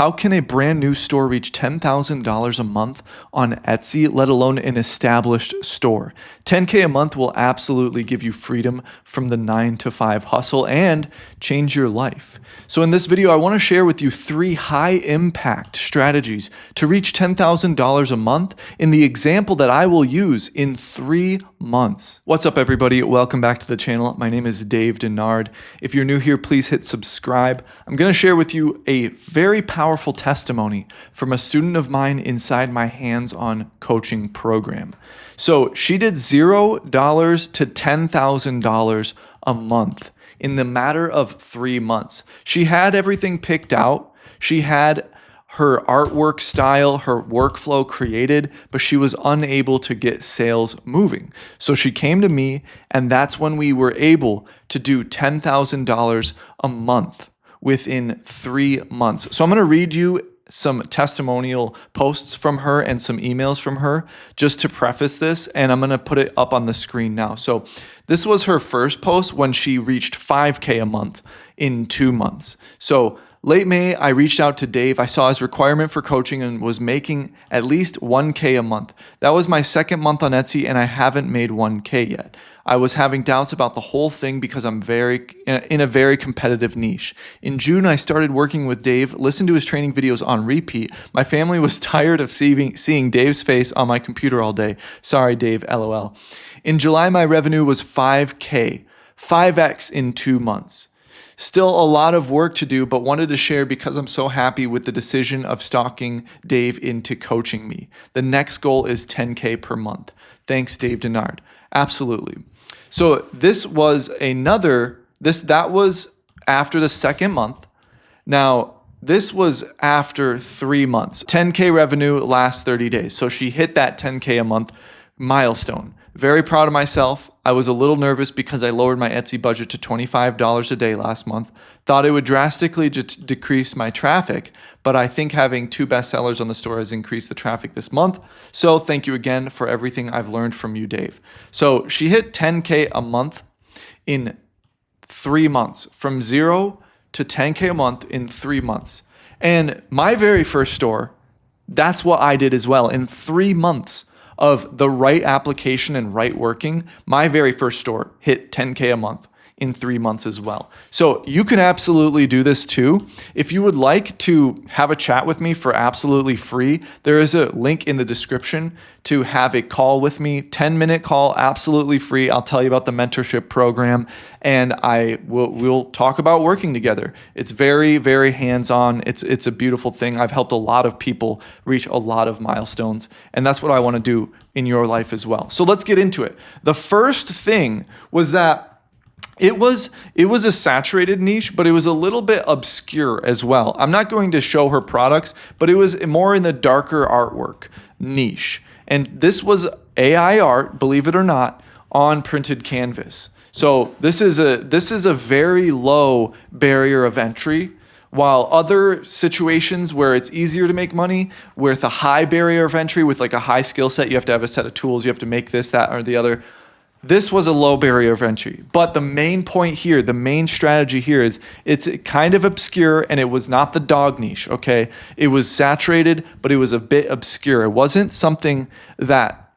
How can a brand new store reach $10,000 a month on Etsy, let alone an established store? 10K a month will absolutely give you freedom from the 9-to-5 hustle and change your life. So in this video, I want to share with you 3 high impact strategies to reach $10,000 a month in the example that I will use in 3 months. What's up, everybody? Welcome back to the channel. My name is Dave Denard. If you're new here, please hit subscribe. I'm going to share with you a very powerful testimony from a student of mine inside my hands-on coaching program. So she did $0 to $10,000 a month in the matter of 3 months. She had everything picked out. She had her artwork style, her workflow created, but she was unable to get sales moving. So she came to me, and that's when we were able to do $10,000 a month within 3 months. So I'm going to read you some testimonial posts from her and some emails from her just to preface this, and I'm going to put it up on the screen now. So this was her first post when she reached 5K a month in 2 months. So late May, I reached out to Dave. I saw his requirement for coaching and was making at least 1K a month. That was my second month on Etsy, and I haven't made 1K yet. I was having doubts about the whole thing because I'm in a very competitive niche. In June, I started working with Dave, listened to his training videos on repeat. My family was tired of seeing Dave's face on my computer all day. Sorry, Dave, LOL. In July, my revenue was 5K, 5X in 2 months. Still a lot of work to do, but wanted to share because I'm so happy with the decision of stalking Dave into coaching me. The next goal is 10K per month. Thanks, Dave Denard. Absolutely. So this was that was after the second month. Now, this was after 3 months. 10K revenue last 30 days. So she hit that 10K a month milestone. Very proud of myself. I was a little nervous because I lowered my Etsy budget to $25 a day last month. Thought it would drastically decrease my traffic, but I think having 2 bestsellers on the store has increased the traffic this month. So thank you again for everything I've learned from you, Dave. So she hit 10K a month in 3 months, from 0 to 10K a month in 3 months. And my very first store, that's what I did as well. In 3 months of the right application and right working, my very first store hit 10K a month in 3 months as well. So you can absolutely do this too. If you would like to have a chat with me for absolutely free, there is a link in the description to have a call with me, 10-minute call, absolutely free. I'll tell you about the mentorship program, and we'll talk about working together. It's very, very hands-on. It's a beautiful thing. I've helped a lot of people reach a lot of milestones, and that's what I want to do in your life as well. So let's get into it. The first thing was that it was a saturated niche, but it was a little bit obscure as well. I'm not going to show her products, but it was more in the darker artwork niche. And this was AI art, believe it or not, on printed canvas. So this is a very low barrier of entry. While other situations where it's easier to make money with a high barrier of entry, with like a high skill set, you have to have a set of tools, you have to make this, that, or the other. This was a low barrier of entry. But the main point here, the main strategy here is it's kind of obscure, and it was not the dog niche, okay? It was saturated, but it was a bit obscure. It wasn't something that,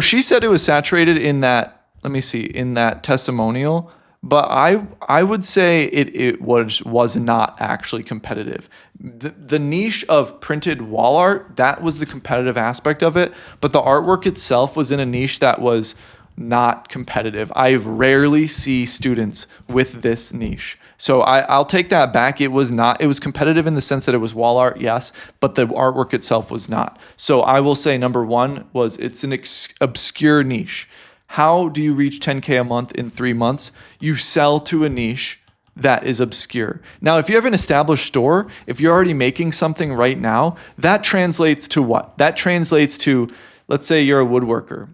she said it was saturated in that, in that testimonial, but I would say it was not actually competitive. The niche of printed wall art, that was the competitive aspect of it, but the artwork itself was in a niche that was not competitive. I rarely see students with this niche. So I'll take that back. It was competitive in the sense that it was wall art, yes, but the artwork itself was not. So I will say number one was it's an obscure niche. How do you reach 10K a month in 3 months? You sell to a niche that is obscure. Now, if you have an established store, if you're already making something right now, that translates to what? That translates to, let's say you're a woodworker.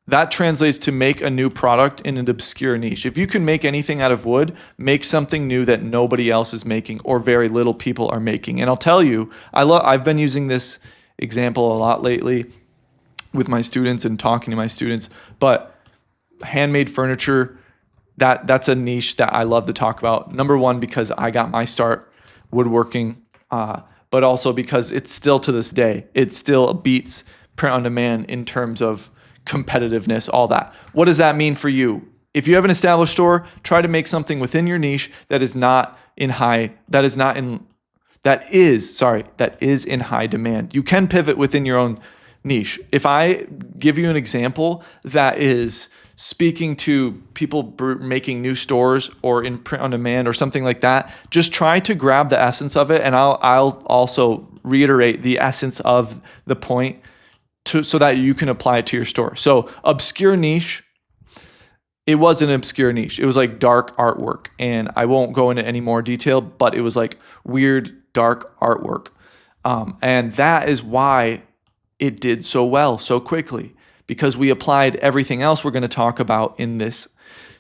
That translates to make a new product in an obscure niche. If you can make anything out of wood, make something new that nobody else is making or very little people are making. And I'll tell you, I've been using this example a lot lately with my students and talking to my students, but handmade furniture, that's a niche that I love to talk about. Number one, because I got my start woodworking. but also because it's still to this day, it still beats print on demand in terms of competitiveness, all that. What does that mean for you? If you have an established store, try to make something within your niche that is in high demand. You can pivot within your own niche. If I give you an example that is speaking to people making new stores or in print on demand or something like that, just try to grab the essence of it, and I'll also reiterate the essence of the point so that you can apply it to your store. So obscure niche, it was an obscure niche. It was like dark artwork, and I won't go into any more detail, but it was like weird dark artwork. And that is why it did so well so quickly, because we applied everything else we're going to talk about in this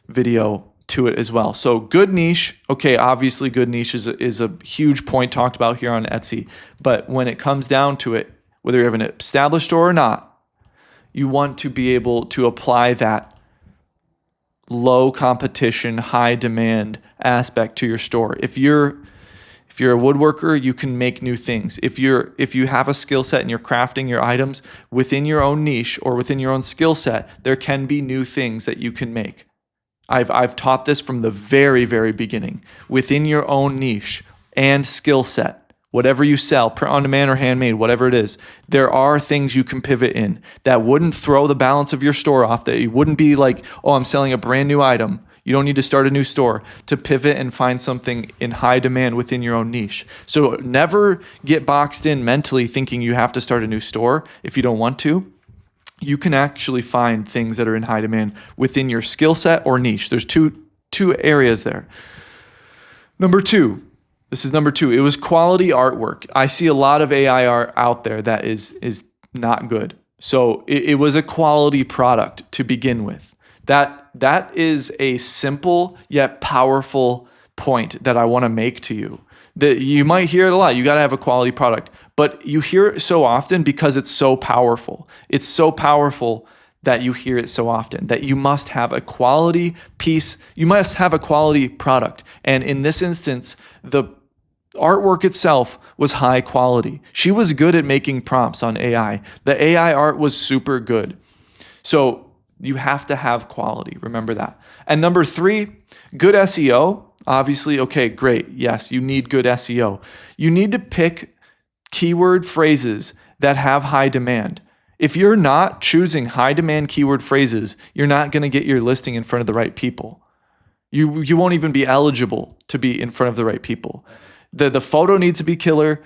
video to it as well. So good niche, okay, obviously good niche is a huge point talked about here on Etsy, but when it comes down to it, whether you have an established store or not, you want to be able to apply that low competition, high demand aspect to your store. If you're a woodworker, you can make new things. If you have a skill set and you're crafting your items within your own niche or within your own skill set, there can be new things that you can make. I've taught this from the very, very beginning. Within your own niche and skill set, whatever you sell, print on demand or handmade, whatever it is, there are things you can pivot in that wouldn't throw the balance of your store off, that you wouldn't be like, oh, I'm selling a brand new item. You don't need to start a new store to pivot and find something in high demand within your own niche. So never get boxed in mentally thinking you have to start a new store if you don't want to. You can actually find things that are in high demand within your skill set or niche. There's two areas there. Number two. This is number two. It was quality artwork. I see a lot of AI art out there that is not good. So it was a quality product to begin with. That is a simple yet powerful point that I want to make to you. That you might hear it a lot. You got to have a quality product, but you hear it so often because it's so powerful. It's so powerful that you hear it so often that you must have a quality piece. You must have a quality product. And in this instance, the artwork itself was high quality. She was good at making prompts on AI. The AI art was super good. So you have to have quality. Remember that. And number three, good SEO. Obviously, okay, great. Yes, you need good SEO. You need to pick keyword phrases that have high demand. If you're not choosing high demand keyword phrases, you're not going to get your listing in front of the right people. You won't even be eligible to be in front of the right people. The photo needs to be killer,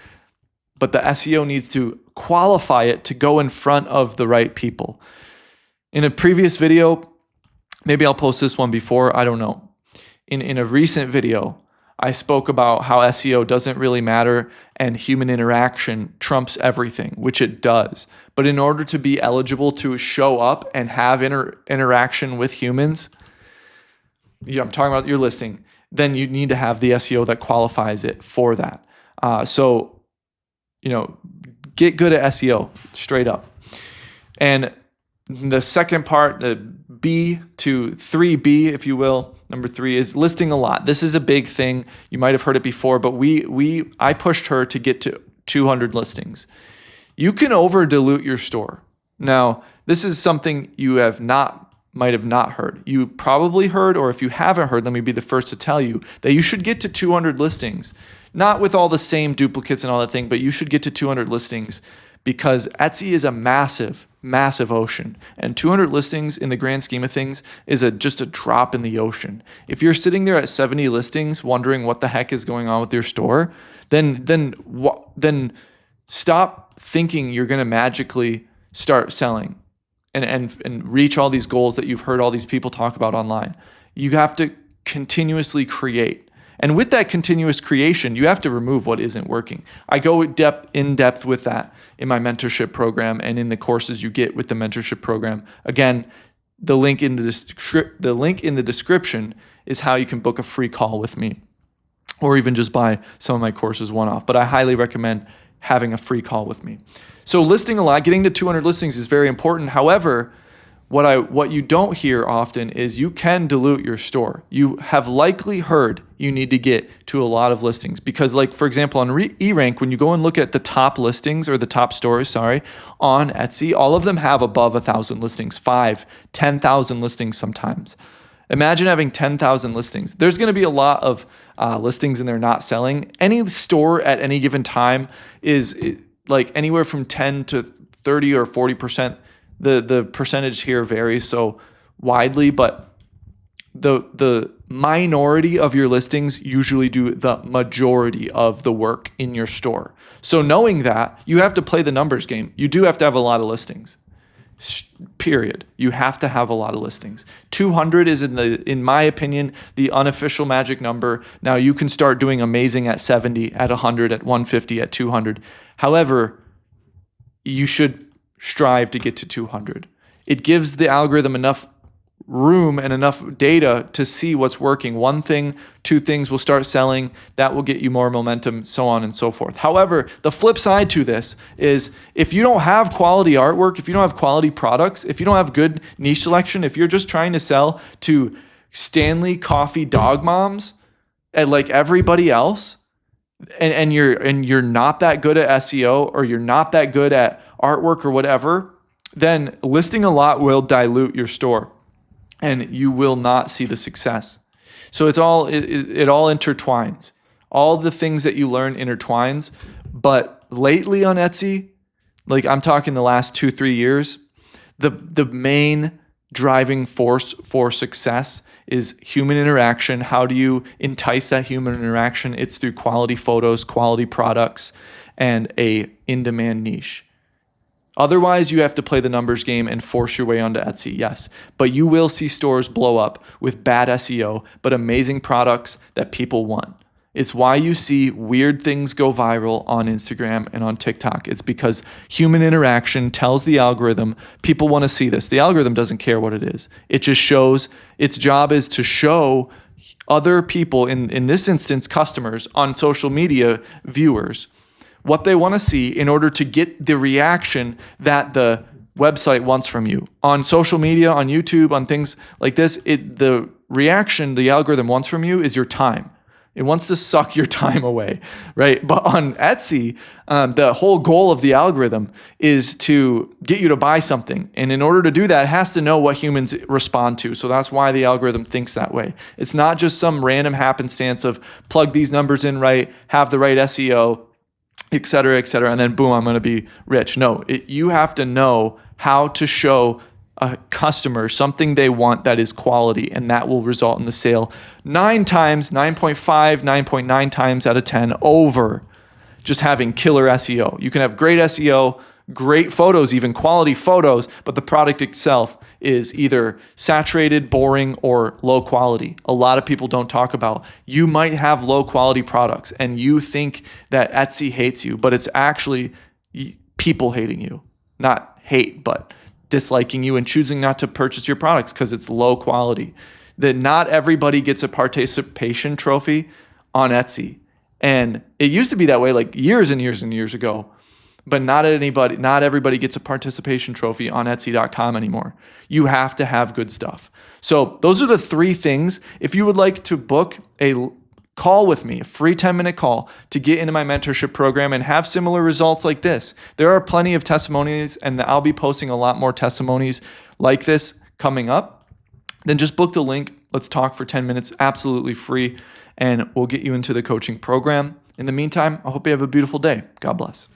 but the SEO needs to qualify it to go in front of the right people. In a previous video, maybe I'll post this one before, I don't know. In a recent video, I spoke about how SEO doesn't really matter and human interaction trumps everything, which it does. But in order to be eligible to show up and have interaction with humans, I'm talking about your listing, then you need to have the SEO that qualifies it for that. So, get good at SEO straight up. And the second part, the B to 3B, if you will, number 3 is listing a lot. This is a big thing. You might have heard it before, but I pushed her to get to 200 listings. You can over dilute your store. Now, this is something you might have not heard. You probably heard, or if you haven't heard, let me be the first to tell you that you should get to 200 listings. Not with all the same duplicates and all that thing, but you should get to 200 listings because Etsy is a massive, massive ocean. And 200 listings in the grand scheme of things is just a drop in the ocean. If you're sitting there at 70 listings wondering what the heck is going on with your store, then stop thinking you're going to magically start selling and reach all these goals that you've heard all these people talk about online. You have to continuously create. And with that continuous creation, you have to remove what isn't working. I go in depth with that in my mentorship program and in the courses you get with the mentorship program. Again, the link in the description is how you can book a free call with me or even just buy some of my courses one-off. But I highly recommend having a free call with me. So listing a lot, getting to 200 listings is very important. However, What you don't hear often is you can dilute your store. You have likely heard you need to get to a lot of listings because, like, for example, on eRank, when you go and look at the top listings or the top stores, on Etsy, all of them have above 1,000 listings, 10,000 listings sometimes. Imagine having 10,000 listings. There's going to be a lot of listings and they're not selling. Any store at any given time is like anywhere from 10 to 30 or 40%. The percentage here varies so widely, but the minority of your listings usually do the majority of the work in your store. So knowing that, you have to play the numbers game. You do have to have a lot of listings. Period. You have to have a lot of listings. 200 is in my opinion, the unofficial magic number. Now you can start doing amazing at 70, at 100, at 150, at 200. However, you should strive to get to 200. It gives the algorithm enough room and enough data to see what's working. One thing, two things will start selling. That will get you more momentum, so on and so forth. However, the flip side to this is if you don't have quality artwork, if you don't have quality products, if you don't have good niche selection, if you're just trying to sell to Stanley Coffee dog moms and like everybody else, and you're not that good at SEO or you're not that good at artwork or whatever, then listing a lot will dilute your store and you will not see the success. So it all intertwines. All the things that you learn intertwines. But lately on Etsy, like I'm talking the last 2-3 years, the main driving force for success is human interaction. How do you entice that human interaction? It's through quality photos, quality products, and a in-demand niche. Otherwise, you have to play the numbers game and force your way onto Etsy, yes. But you will see stores blow up with bad SEO, but amazing products that people want. It's why you see weird things go viral on Instagram and on TikTok. It's because human interaction tells the algorithm, people want to see this. The algorithm doesn't care what it is. It just shows, its job is to show other people, in this instance, customers on social media, viewers, what they want to see in order to get the reaction that the website wants from you. On social media, on YouTube, on things like this, the reaction the algorithm wants from you is your time. It wants to suck your time away, right? But on Etsy, the whole goal of the algorithm is to get you to buy something. And in order to do that, it has to know what humans respond to. So that's why the algorithm thinks that way. It's not just some random happenstance of plug these numbers in right, have the right SEO, et cetera, and then boom, I'm going to be rich. No, you have to know how to show a customer something they want that is quality, and that will result in the sale 9 times, 9.5, 9.9 times out of 10 over just having killer SEO. You can have great SEO, great photos, even quality photos, but the product itself is either saturated, boring, or low quality. A lot of people don't talk about, you might have low quality products and you think that Etsy hates you, but it's actually people hating you. Not hate, but disliking you and choosing not to purchase your products because it's low quality. That not everybody gets a participation trophy on Etsy. And it used to be that way like years and years and years ago. But not everybody gets a participation trophy on Etsy.com anymore. You have to have good stuff. So those are the 3 things. If you would like to book a call with me, a free 10-minute call to get into my mentorship program and have similar results like this, there are plenty of testimonies, and I'll be posting a lot more testimonies like this coming up. Then just book the link. Let's talk for 10 minutes, absolutely free, and we'll get you into the coaching program. In the meantime, I hope you have a beautiful day. God bless.